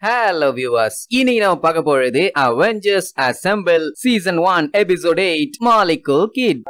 Hello viewers, இன்னைக்கு நாம பார்க்க போறது Avengers Assemble Season 1 Episode 8 Molecule Kid.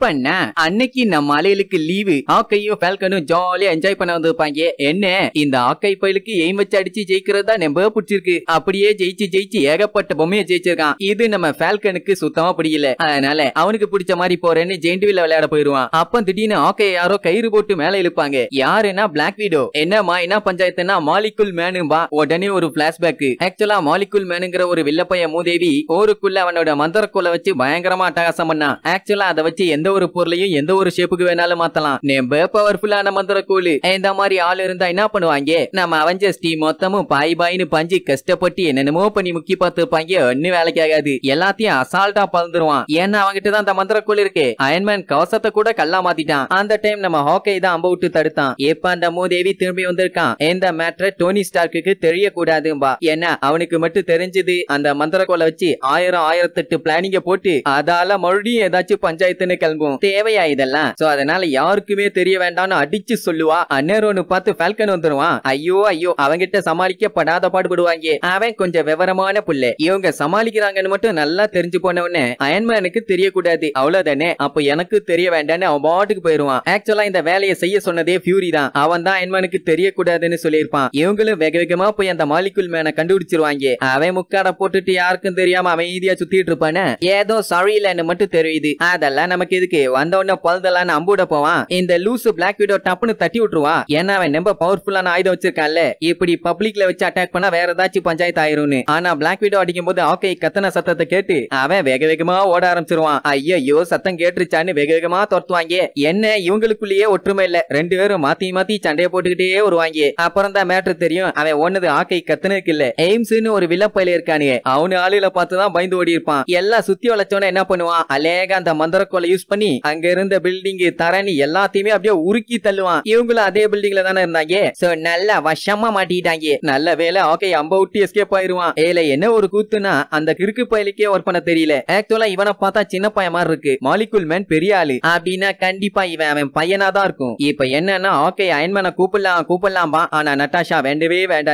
பண்ண அன்னைக்கு நம்ம மலையிலுக்கு லீவு ஆக்கையும் ஃபால்கனும் ஜாலியா என்ஜாய் பண்ண வந்திருப்பாங்க. என்ன இந்த ஆக்கை பயிலுக்கு எய்ம் வச்சு அடிச்சு ஜெயிக்கிறதா நம்ப பிடிச்சிருக்கு. அப்படியே ஜெயிச்சு ஏகப்பட்ட பொம்மையை ஜெயிச்சிருக்கான். இது நம்ம ஃபால்கனுக்கு சுத்தமா பிடிக்கல. அதனால அவனுக்கு பிடிச்ச மாதிரி போறேன்னு ஜெயிண்ட் வீல்ல விளையாட போயிருவான். அப்ப திடீர்னு ஆக்கை யாரோ கயிறு போட்டு மேல இழுப்பாங்க. யாருன்னா பிளாக் வீடோ. என்னமா என்ன பஞ்சாயத்துனா மாலிகுல் மேனும்பா. உடனே ஒரு பிளாஷ்பேக். ஆக்சுவலா மாலிகுல் மேனுங்கிற ஒரு வில்லப்பைய மூதேவி ஊருக்குள்ள அவனோட மந்திரக்குள்ள வச்சு பயங்கரமா அட்டகாசம் பண்ணான். ஆக்சுவலா அதை வச்சு எந்த ஒரு பொருளையும் எந்த ஒரு ஷேப்புக்கு வேணாலும் மாத்தலாம். நம்ப பவர்ஃபுல்லான மந்திரக்கூலு. இந்த மாதிரி ஆள் இருந்தா என்ன பண்ணுவாங்க? நம்ம அவெஞ்சர்ஸ் டீம் மொத்தமும் பாய்னு பஞ்சு கஷ்டப்பட்டு என்னென்னமோ பண்ணி முக்கி பார்த்துப்பாங்க. ஒன்னும் வேலைக்கு ஆகாது. எல்லாத்தையும் அசால்ட்டா பறந்துருவான். ஏன்னா அவங்கிட்ட தான் அந்த மந்திரக்கூல் இருக்கு. அயன்மேன் கவசத்தை கூட கல்லா மாத்திட்டான். அந்த டைம் நம்ம ஹாக்கை தான் அம்ப விட்டு தடுத்தான். எப்ப அந்த மூதேவி திரும்பி வந்திருக்கான். இந்த மேட்டர் டோனி ஸ்டார்க்கு தெரியக்கூடாதும்பா. ஏன்னா அவனுக்கு மட்டும் தெரிஞ்சது அந்த மந்திரக்கோலை வச்சு 1008 பிளானிங்க போட்டு அதால மறுபடியும் ஏதாச்சும் பஞ்சாயத்துன்னு கிளம்பும். தேவையா இதெல்லாம்? சோ அதனால யாருக்குமே தெரிய வேண்டாம்னு அடிச்சு சொல்லுவா. அன்னேரோன்னு பார்த்து ஃபால்கன் வந்துருவான். ஐயோ அவங்கிட்ட சமாளிக்கப்படாத பாடுபடுவாங்க. அவன் கொஞ்சம் விவரமான புள்ள. இவங்க சமாளிக்கிறாங்கன்னு மட்டும் நல்லா தெரிஞ்சு போனவனே அயன்மேனுக்கு தெரியக்கூடாது. அவ்வளவுதானே. அப்ப எனக்கு தெரிய வேண்டாம்னு அவன் பாட்டுக்கு போயிருவான். ஆக்சுவலா இந்த வேலையை செய்ய சொன்னதே ஃபியூரி தான். அவன் தான் அயன்மேனுக்கு தெரியக்கூடாதுன்னு சொல்லியிருப்பான். இவங்களும் வேக வேகமா போய் அந்த மாலிகுல் மேனை கண்டுபிடிச்சிருவாங்க. அவன் முக்காட போட்டுட்டு யாருக்கும் தெரியாம அமைதியா சுத்திட்டு இருப்பானே. ஏதோ சரியில்லைன்னு மட்டும் தெரியுது. அதெல்லாம் நமக்கு எதுக்கு? வந்தவன பல்தலான்னு அம்புட போவான். இந்த லூசு பிளாக் வீடோ டப்புன்னு தட்டி விட்டுருவா. ஏன்னா அவன் ரொம்ப பவர்ஃபுல்லான ஆயுதம் வச்சிருக்கான்ல. இப்படி பப்ளிக்ல வச்சு அட்டாக் பண்ணா வேற ஏதாச்சும் பஞ்சாயத்து ஆயிரும்னு. ஆனா பிளாக் வீடோ அடிக்கும் போது ஆக்கை கத்தன சத்தத்தை கேட்டு அவன் வேக வேகமா ஓட ஆரம்பிச்சிருவான். ஐயோ சத்தம் கேட்டுருச்சான்னு வேக வேகமா துரத்துவாங்க. என்ன இவங்களுக்குள்ளேயே ஒற்றுமை இல்ல. ரெண்டு பேரும் மாத்தி சண்டைய போட்டுக்கிட்டே வருவாங்க. அப்புறம் தான் மேட்டர் தெரியும். அவன் ஒன்னது ஆக்கை கத்தனுக்கு இல்ல, எய்ம்ஸ்னு ஒரு வில்லப்பையில இருக்கானே. அவனு ஆளுல பார்த்துதான் பயந்து ஓடி இருப்பான். எல்லாம் சுத்தி வளைச்சோன்னு என்ன பண்ணுவான்? அலேகா அந்த மந்திரக்கோலை யூஸ் பண்ணி அங்க இருந்த பில்டிங் தரணி எல்லாத்தையுமே அப்படியே உருக்கி தள்ளுவான். இவங்களும் அதே பில்டிங்ல தானே இருந்தாங்க. சோ நல்லா வசமா மாட்டிட்டாங்க. நல்ல வேலை ஆக்கை அம்ப விட்டு எஸ்கேப் ஆயிருவான். ஏல என்ன ஒரு கூத்துனா அந்த கிறுக்கு பயலுக்கே ஒர்க் பண்ண தெரியல. ஆக்சுவலா இவனை பார்த்தா சின்ன பையன் மாதிரி இருக்கு. மாலிகுல் மேன் பெரிய ஆளு அப்படின்னா கண்டிப்பா இவன் அவன் பையனா தான் இருக்கும். இப்ப என்னன்னா ஆக்கை அயன்மேனை கூப்பிடலாம்பா. ஆனா நட்டாஷா வேண்டவே வேண்டாம்.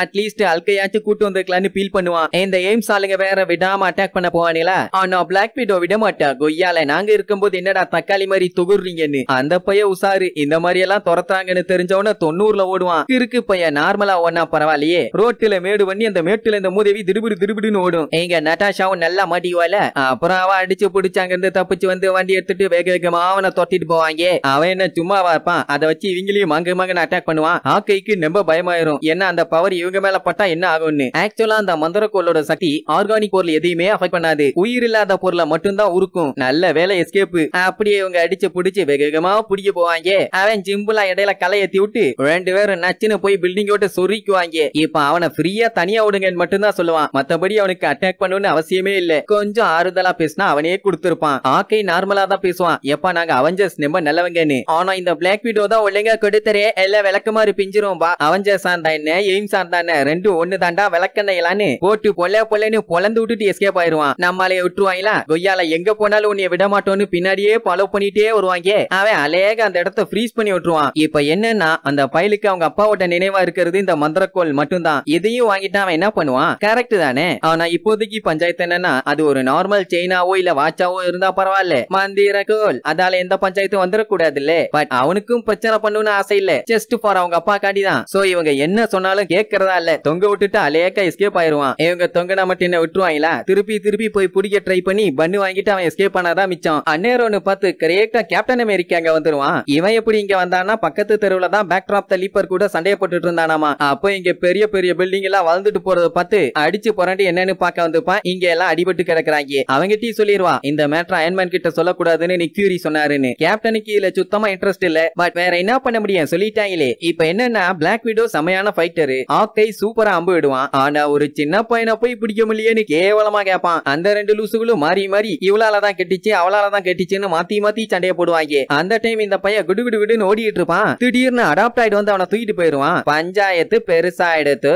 அட்லீஸ்ட் அல்கையாச்சும் கூட்டு வந்திருக்கலான்னு ஃபீல் பண்ணுவான். இந்த எய்ம்ஸ் ஆளுங்க வேற விடாம அட்டாக் பண்ண போவானில. ஆனா பிளாக் வீடோ விட மாட்டா. கொய்யால நாங்க இருக்கும்போது என்னடா தக்காளி மாதிரி தொகுறீங்கன்னு அந்த பைய உசாரு. இந்த மாதிரி எல்லாம் துரத்தாங்கன்னு தெரிஞ்சவன 90ல ஓடுவான். கிறுக்கு பைய நார்மலா ஒன்னா பரவாயில்லையே. ரோட்டுல மேடு பண்ணி அந்த மேட்டுல இந்த மூதேவி திடுபிடுன்னு ஓடும். எங்க நட்டாஷாவும் நல்லா மாட்டிக்குவால. அப்புறம் அவன் அடிச்சு பிடிச்சாங்க இருந்து தப்பிச்சு வந்து வண்டி எடுத்துட்டு வேக வேகமா அவனை தொட்டிட்டு போவாங்க. அவன் என்ன சும்மாவா இருப்பான்? அதை வச்சு இவங்களையும் மங்கன்னு அட்டாக் பண்ணுவான். ஆக்கைக்கு ரொம்ப பயமாயிரும். ஏன்னா அந்த பவர் இவங்க மேல பட்டா என்ன ஆகும்னு. ஆக்சுவலா அந்த மந்திரக்கோளோட சக்தி ஆர்கானிக் பொருள் எதையுமே அஃபெக்ட் பண்ணாது. உயிர் இல்லாத பொருளை மட்டும்தான் உருக்கும். நல்ல வேலை எஸ்கேப். அப்படியே இவங்க அடிச்சு புடிச்சு வேகமா பிடிக்க போவாங்க. அவன் சிம்பிளா இடையில களை ஏத்தி விட்டு ரெண்டு பேரும் நச்சுன்னு போய் பில்டிங் விட்டு சொரிக்குவாங்க. இப்ப அவனை ஃப்ரீயா தனியா விடுங்கன்னு மட்டும்தான் சொல்லுவான். மத்தபடி அவனுக்கு அட்டாக் பண்ணணும்னு அவசியமே இல்ல. கொஞ்சம் ஆறுதலா பேசினா அவனே கொடுத்திருப்பான். ஆக்கை நார்மலா தான் பேசுவான். எப்ப நாங்க அவெஞ்சர்ஸ் ரொம்ப நல்லவங்கன்னு. ஆனா இந்த பிளாக் வீடோ தான் ஒழுங்கா கொடுத்தரே எல்லாம் விளக்கமாறு பிஞ்சிரும். அவெஞ்சர்ஸ் ஆண்டா என்ன எய்ம்ஸ் ஆண்டான ரெண்டும் ஒண்ணு தாண்டா விளக்கணையலான்னு போட்டு பொல்லன்னு பொலந்து விட்டுட்டு எஸ்கேப் ஆயிருவான். நம்மளைய விட்டுருவாங்களா? கொய்யால எங்க போனாலும் உன்னைய விட மாட்டோன்னு பின்னாடியே ஃபாலோ பண்ணிட்டே வருவாங்க. அவன் அலேக அந்த இடத்தை ஃப்ரீஸ் பண்ணி விட்டுருவான். இப்ப என்னன்னா அந்த பயலுக்கு அவங்க அப்பாவோட நினைவா இருக்கிறது இந்த மந்திரக்கோள் மட்டும்தான். இதையும் வாங்கிட்டு அவன் என்ன பண்ணுவான்? கரெக்ட் தானே. ஆனா இப்போதைக்கு பஞ்சாயத்து என்னன்னா அது ஒரு நார்மல் செயினாவோ இல்ல வாட்சாவோ இருந்தா பரவாயில்ல. மந்திரக்கோள் அதால எந்த பஞ்சாயத்தும் வந்துடக்கூடாது இல்ல. பட் அவனுக்கும் பிரச்சனை பண்ணணும்னு ஆசை இல்ல. ஜஸ்ட் ஃபார் அவங்க அப்பா காட்டிதான். சோ இவங்க என்ன சொன்னாலும் கேட்கறதா இல்ல. தொங்க விட்டுட்டு அலேக எஸ்கேப் ஆயிருவான். இவங்க தொங்கனா மட்டும் என்ன விட்டுருவாங்களா? திருப்பி போய் பிடிக்க ட்ரை பண்ணி பண்ணு வாங்கிட்டு அவன் எஸ்கேப் ஆனாதான் மிச்சம். அன்னேரோன்னு பார்த்து கரெக்டா கேப்டன் அமெரிக்கா அங்க வந்துருவான். இவன் எப்படி இங்க வந்தானா பக்கத்து தெருவுல தான் பேக் டிராப் த லீப்பர் கூட சண்டைய போட்டுட்டு இருந்தானாமா. அப்போ இங்க பெரிய பில்டிங் எல்லாம் வளர்ந்துட்டு போறத பார்த்து அடிச்சு புரண்டி என்னன்னு பார்க்க வந்துப்பான். இங்க எல்லாம் அடிபட்டு கிடக்குறாங்க. அவங்கிட்டே சொல்லிடுவான் இந்த மேட்டர் அயன்மேன் கிட்ட சொல்லக்கூடாதுன்னு நிக் ஃபியூரி சொன்னாருன்னு. கேப்டனுக்கு இதுல சுத்தமா இன்ட்ரெஸ்ட் இல்ல. பட் வேற என்ன பண்ண முடியும்? சொல்லிட்டாங்களே. இப்ப என்னன்னா பிளாக் வீடோ செமையான ஃபைட்டர். ஆக்கை சூப்பரா அம்பு விடுவான். ஆனா ஒரு சின்ன பையனை போய் பிடிக்க முடியலன்னு கேவலமா கேட்பான். அந்த ரெண்டு லூசுகளும் மாறி இவளாலதான் கெட்டிச்சு அவளால அவளாலதான் கெட்டிச்சுன்னு மாத்தி மாத்தி சண்டைய போடுவாங்க. அந்த டைம் இந்த பையன் குடு குடு குடுன்னு ஓடிட்டு இருப்பான். திடீர்னு அடாப்ட் ஆயிட்டு வந்து அவனை தூக்கிட்டு போயிருவான். பஞ்சாயத்து பெருசாயிடுத்து.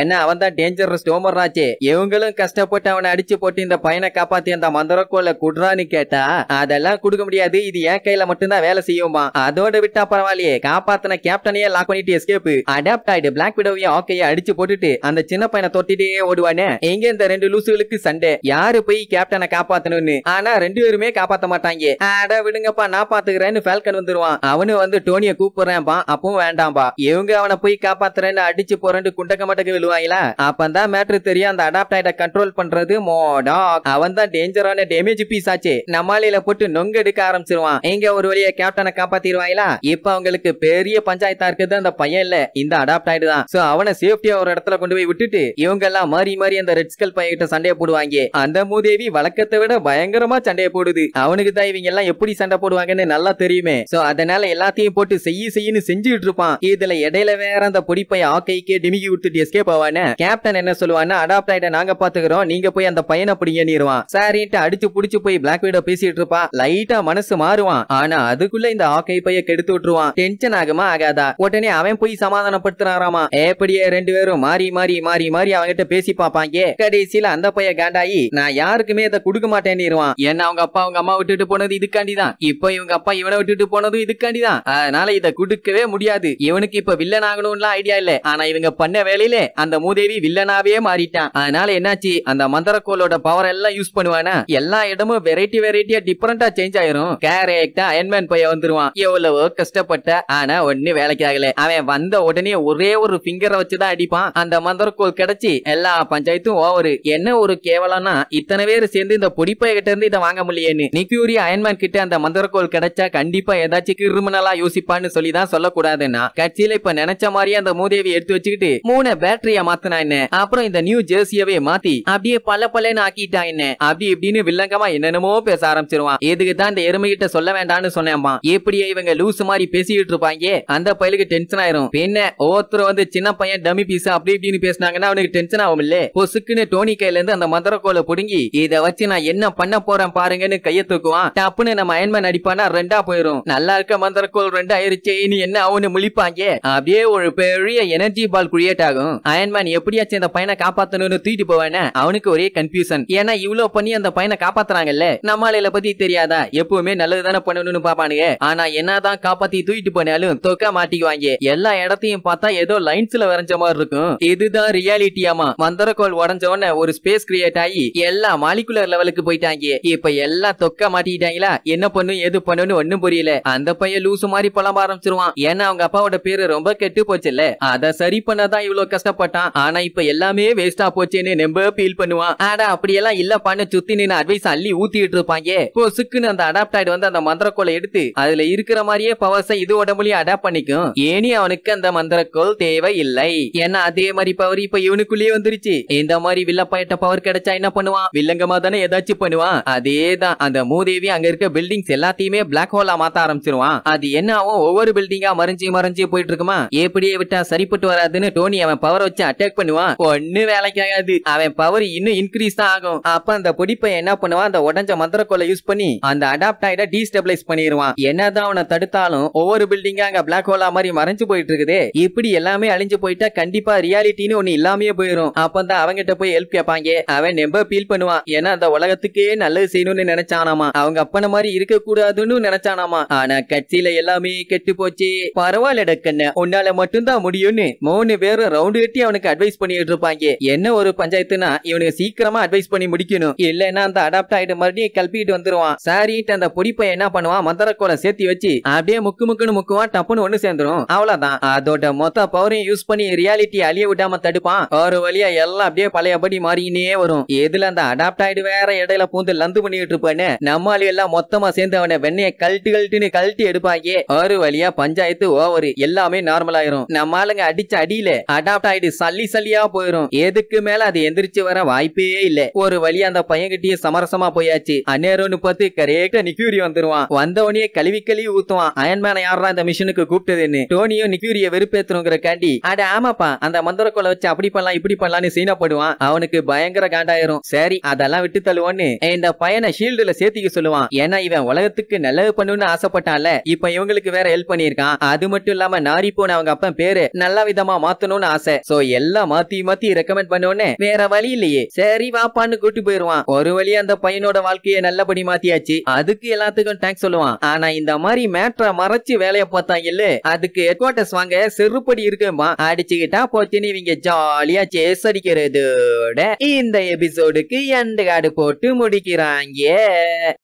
என்ன அவன் தான் டேஞ்சரஸ் டோமர்ராச்சே. இவங்களும் கஷ்டப்பட்டு அவனை அடிச்சு போட்டு இந்த பையனை காப்பாத்தி அந்த மந்திரக்கோல குடுறான்னு கேட்டா அதெல்லாம் கொடுக்க முடியாது, இது என் கையில மட்டும்தான் வேலை செய்யுமா. அதோட விட்டா பரவாயில்லையே, காப்பாத்தின கேப்டனையே லாக் பண்ணிட்டு எஸ்கேப். அடாப்ட் ஆயிடு பிளாக் விடோவையும் ஆக்கைய அடிச்சு போட்டுட்டு அந்த சின்ன பையனை தொட்டிட்டே ஓடுவானே. எங்க இந்த ரெண்டு லூசுகளுக்கு சண்டை, யாரு போய் கேப்டனை காப்பாத்தணும்னு. ஆனா ரெண்டு பேருமே காப்பாத்த மாட்டாங்க. அட விடுங்கப்பா நான் பாத்துக்கிறேன்னு ஃபால்கன் வந்துருவான். அவனு வந்து டோனிய கூப்பிடுறேன்பா, அப்பவும் வேண்டாம்பா. இவங்க அவனை போய் காப்பாத்துறேன்னு அடிச்சு போறேன்னு குண்டக்க மட்டக்கு விழுவாங்களா. அப்பந்தான் மேட்ரு தெரியும், அந்த அடாப்ட் ஆயிட கண்ட்ரோல் பண்றது மோடாக். அவன் தான் டேஞ்சரான டேமேஜ் பீஸ் ஆச்சு. நம்மாலையில போட்டு நொங்க எடுக்க ஆரம்பிச்சிருவான். எங்க ஒரு வழியா கேப்டனை காப்பாத்திடுவாங்களா. இப்ப அவங்களுக்கு பெரிய பஞ்சாயத்தா இருக்குது அந்த பையன் இல்ல, இந்த அடாப்ட் ஆயிடு தான். சோ அவனை சேஃப்டியா ஒரு இடத்துல கொண்டு போய் விட்டுட்டு இவங்க எல்லாம் மாறி மாறி அந்த ரெட் ஸ்கல் பையன் கிட்ட சண்டைய போடுவாங்க. அந்த மூதேவி வழக்கத்தை விட பயங்கரமா சண்டைய போடுது. அவனுக்கு தான் இவங்க எல்லாம் எப்படி சண்டை போடுவாங்கன்னு நல்லா தெரியுமே. சோ அதனால எல்லாத்தையும் போட்டு செய்யு செஞ்சுட்டு இருப்பான். இதுல இடையில வேற அந்த பொடிப்பைய ஆக்கைக்கே டிமிக்கி விட்டுட்டு எஸ்கேப் ஆவானே. கேப்டன் என்ன சொல்லுவானா, அடாப்ட் ஆயிட நாங்க பாத்துக்கிறோம், நீங்க போய் அந்த பையனை பிடிங்கன்னிடுவான். சரின்ட்டு அடிச்சு புடிச்சு போய் பிளாக் வீடோ பேசிட்டு இருப்பா. லைட்டா மனசு மாறுவான். ஆனா அதுக்குள்ள இந்த ஆக்கை பைய கெடுத்து விட்டுருவான். டென்ஷன் ஆகுமா ஆகாதா. உடனே அவன் போய் சமாதானப்படுத்துறாராமா. எப்படியே ரெண்டு பேரும் மாறி மாறி மாறி மாறி அவங்கிட்ட பேசி பாப்பாங்க. கடைசியில அந்த பைய காண்டாயி நான் யாருக்குமே இதை கொடுக்க மாட்டேன்னிடுவான். ஏன்னா அவங்க அப்பா அவங்க அம்மா விட்டுட்டு போனது இதுக்காண்டிதான். இப்போ இவங்க அப்பா இவனை விட்டுட்டு போனதும் இதுக்காண்டிதான். அதனால இதை கொடுக்கவே முடியாது. இவனுக்கு இப்ப வில்லன் ஆகணும்லாம் ஐடியா இல்ல. ஆனா இவங்க பண்ண வேலையில அந்த மூதேவி வில்லனாவே மாறிட்டான். அதனால என்னாச்சு, அந்த மந்திரக்கோளோட பவர் எல்லாம் யூஸ் பண்ணுவானா, எல்லா இடமும் வெரைட்டியா டிஃபரெண்டா சேஞ்ச் ஆயிரும். கரெக்டா அயன்மேன் பைய வந்துருவான். எவ்வளவோ கஷ்டப்பட்ட ஆனா ஒண்ணு வேலைக்கு ஆகல. அவன் வந்த உடனே ஒரே ஒரு பிங்கரை வச்சுதான் அடிப்பான். அந்த மந்திரக்கோள் கிடைச்சி எல்லா பஞ்சாயத்தும் ஓவரு. என்ன ஒரு கேவலம்னா, இத்தனை பேர் சேர்ந்து இந்த பொடிப்பைய கிட்ட இருந்து இதை வாங்க முடியலன்னு. நிக் ஃபியூரி அயன்மேன் கிட்ட அந்த மந்திரக்கோள் கிடைச்சா கண்டிப்பா ஏதாச்சும் கிரிமினலா யோசிப்பான்னு சொல்லி தான் சொல்லக்கூடாதுன்னா, கட்சியில இப்ப நினைச்ச மாதிரியே அந்த மூதேவி எடுத்து வச்சுக்கிட்டு 3 பேட்டரிய மாத்தினா என்ன, அப்புறம் இந்த நியூ ஜெர்சியவே மாத்தி அப்படியே பலன்னு ஆக்கிட்டா என்ன, அப்படி இப்படின்னு வில்லங்கமா என்னென்னமோ பேச ஆரம்பிச்சிருவான். எதுக்கு தான் இந்த எருமைகிட்ட சொல்ல வேண்டாம்னு சொன்னேன்பா. எப்படியே இவங்க லூஸ் மாதிரி பேசிட்டு இருப்பாங்க. அந்த பையலுக்கு டென்ஷன் ஆயிரும். பின்ன ஒருத்தர் வந்து சின்ன பையன் டம்மி பீஸ் அப்படி இப்படின்னு பேசினாங்கன்னா அவனுக்கு டென்ஷன் ஆகும் இல்ல. பொசுக்குன்னு டோனி கையில இருந்து அந்த மந்திரக்கோலை புடுங்கி இதை வச்சு நான் என்ன பண்ண போறேன் பாருங்கன்னு கைய தூக்குவான். டப்புன்னு நம்ம அயன்மேன் அடிப்பானா ரெண்டா போயிரும். நல்லா இருக்க மந்திரக்கோள் ரெண்டு ஆயிருச்சே, இனி என்ன அவனு முழிப்பாங்க. அப்படியே ஒரு பெரிய எனர்ஜி பால் கிரியேட் ஆகும். அயன்மேன் எப்படியாச்சும் இந்த பையனை காப்பாத்தணும்னு தூக்கிட்டு போவானே. அவனுக்கு ஒரே கன்ஃபியூஷன். ஏன்னா இவ்வளவு பண்ணி அந்த பையனை காப்பாத்துறாங்கல்ல, நம்மாலையில பத்தி தெரியாதா, எப்பவுமே நல்லது தானே பண்ணணும்னு பாப்பானுங்க. ஆனா என்னதான் காப்பாத்தி தூக்கிட்டு போனாலும் தொக்கா மாட்டிக்குவாங்க. எல்லா இடத்தையும் பார்த்தா ஏதோ லைன்ஸ்ல வரைஞ்ச மாதிரி இருக்கும். இதுதான் ரியாலிட்டியாமா. மந்திரக்கோள் உடஞ்ச உடனே ஒரு ஸ்பேஸ் கிரியேட் ஆகி எல்லா மாலிகுலர் லெவலுக்கு போயிட்டாங்க. இப்ப எல்லாம் தொக்கா மாட்டிக்கிட்டாங்களா, என்ன பண்ணும் எது பண்ணுன்னு ஒண்ணும் புரியல. அந்த பையன் லூசு மாதிரி புலம்ப ஆரம்பிச்சிருவான். ஏன்னா அவங்க அப்பாவோட பேரு ரொம்ப கெட்டு போச்சுல்ல, அத சரி பண்ணதான் இவ்வளவு கஷ்டப்பட்டான். ஆனா இப்ப எல்லாமே வேஸ்டா போச்சேன்னு நம்ப ஃபீல் பண்ணுவான். ஆனா அப்படியெல்லாம் இல்லப்பான்னு சுத்தி நின்னு அட்வைஸ் அள்ளி ஊத்திட்டு இருப்பாங்க. பொசுக்குன்னு அந்த அடாப்ட் ஆயிடு வந்து அந்த மந்திரக்கோளை எடுத்து அதுல இருக்கிற மாதிரியே பவர்ஸை இது உடம்புலயும் அடாப்ட் பண்ணிக்கும். ஏனி அவனுக்கு அந்த மந்திரக்கோள் தேவை இல்லை. ஏன்னா அதே மாதிரி பவர் இப்ப இவனுக்குள்ளேயே வந்துருச்சு. இந்த மாதிரி வில்லப்பாயிட்ட பவர் கிடைச்சா என்ன பண்ணுவான், வில்லங்கமா தானே ஏதாச்சும் பண்ணுவான். அதேதான் அந்த மூதேவி அங்க இருக்க பில்டிங்ஸ் எல்லாத்தையுமே பிளாக் ஹோலா மாத்த ஆரம்பிச்சிருவான். அது என்ன ஆகும், ஒவ்வொரு பில்டிங்கா மறைஞ்சு போயிட்டு இருக்குமா. எப்படியே விட்டா சரிப்பட்டு வராதுன்னு டோனி அவன் பவர் வச்சு அட்டாக் பண்ணுவான். ஒண்ணு வேலைக்கு ஆகாது. அவன் பவர் இன்னும் இன்க்ரீஸ் தான் ஆகும். அப்ப அந்த பொடிப்பை என்ன பண்ணுவான், அந்த உடஞ்ச மந்திரக்கோளை யூஸ் பண்ணி அந்த அடாப்ட் ஆயிட டீஸ்டபிளைஸ் பண்ணிடுவான். என்னதான் அவனை தடுத்தாலும் ஒவ்வொரு பில்டிங்கா அங்க பிளாக் ஹோலா மாதிரி மறைஞ்சு போயிட்டு இருக்குது. இப்படி எல்லாமே அழிஞ்சு போயிட்டா கண்டிப்பா ரியாலிட்டின்னு ஒண்ணு இல்லாமே போயிரும். அப்பதான் அவங்கிட்ட போய் ஹெல்ப் கேட்பாங்க. அவன் நெம்ப ஃபீல் பண்ணுவான். ஏன்னா அந்த உலகத்துக்கே நல்லது செய்யணும்னு நினைச்சானாமா. அவங்க அப்பன மாதிரி இருக்க கூடாதுன்னு நினைச்சானாமா. ஆனா கட்சியில எல்லாமே கெட்டு போச்சு. பரவாயில்ல கண்ணு, உன்னால மட்டும்தான் முடியும்னு 3 பேரும் ரவுண்டு கட்டி அவனுக்கு அட்வைஸ் பண்ணிட்டு இருப்பாங்க. என்ன ஒரு பஞ்சாயத்துனா இவனுக்கு சீக்கிரமா அட்வைஸ் பண்ணி முடிக்கணும். இல்லன்னா அந்த அடாப்ட் ஆயிட்டு மறுபடியும் கல்பிட்டு வந்துருவான். சாரிட்டு அந்த பொடிப்பை என்ன பண்ணுவான், மந்திரக்கோளை சேர்த்தி வச்சு அப்படியே முக்குன்னு முக்குவான். டப்புன்னு ஒண்ணு சேர்ந்துரும். அவ்வளவுதான். அதோட மொத்த பவரையும் யூஸ் பண்ணி ரியாலிட்டி அழிய விடாம தடுப்பான். ஒரு வழியா எல்லாம் அப்படியே பழையபடி மாறினே வரும். எதுல அந்த அடாப்ட் ஆயிடு வேற இடையில பூந்து லந்து பண்ணிட்டு இருப்பானு நம்மாலி எல்லாம் மொத்தமா சேர்ந்து அவனை வெண்ணைய கழட்டி எடுப்பாங்க. ஒரு வழியா பஞ்சாயத்து ஓவரு. எல்லாமே நார்மல் ஆயிரும். நம்ம ஆளுங்க அடிச்ச அடியில அடாப்ட் ஆயிடு சல்லியா போயிரும். எதுக்கு மேல அது எந்திரிச்சு வர வாய்ப்பே இல்ல. ஒரு வழியா அந்த பையன்கிட்டயே சமரசமா போயாச்சு. அந்நேரம்னு பார்த்து கரெக்டா நிக் ஃபியூரி வந்துருவான். வந்தவனே கழுவி ஊத்துவான். அயன்மேனை யாரா இந்த மிஷனுக்கு கூப்பிட்டதுன்னு. டோனியும் நிக் ஃபியூரிய வெறுப்பேத்துறோங்கிற காண்டி அட ஆமாப்பா அந்த மந்திரக்கோளை வச்சு அப்படி பண்ணலாம் இப்படி பண்ணலாம்னு சீனா போடுவான். அவனுக்கு பயங்கர காண்டாயிரும். சரி அதெல்லாம் விட்டு தள்ளுவோன்னு இந்த பையனை ஷீல்டுல கூட்டத்துல சேர்த்துக்க சொல்லுவான். ஏன்னா இவன் உலகத்துக்கு நல்லது பண்ணணும்னு ஆசைப்பட்டான்ல, இப்ப இவங்களுக்கு வேற ஹெல்ப் பண்ணிருக்கான். அது மட்டும் இல்லாம நாரி போன அவங்க அப்பா பேரு நல்ல விதமா மாத்தணும்னு ஆசை. சோ எல்லாம் மாத்தி ரெக்கமெண்ட் பண்ணோன்னு வேற வழி இல்லையே, சரி வாப்பான்னு கூட்டி போயிருவான். ஒரு வழி அந்த பையனோட வாழ்க்கையை நல்லபடி மாத்தியாச்சு. அதுக்கு எல்லாத்துக்கும் தேங்க்ஸ் சொல்லுவான். ஆனா இந்த மாதிரி மேட்ரை மறைச்சு வேலையை பார்த்தாங்கல்ல, அதுக்கு ஹெட் குவார்டர்ஸ் வாங்க செருப்படி இருக்குமா அடிச்சுக்கிட்டா போச்சுன்னு இவங்க ஜாலியா சேஸ் அடிக்கிறதோட இந்த எபிசோடுக்கு எண்ட் கார்டு போட்டு முடிக்கிறாங்க.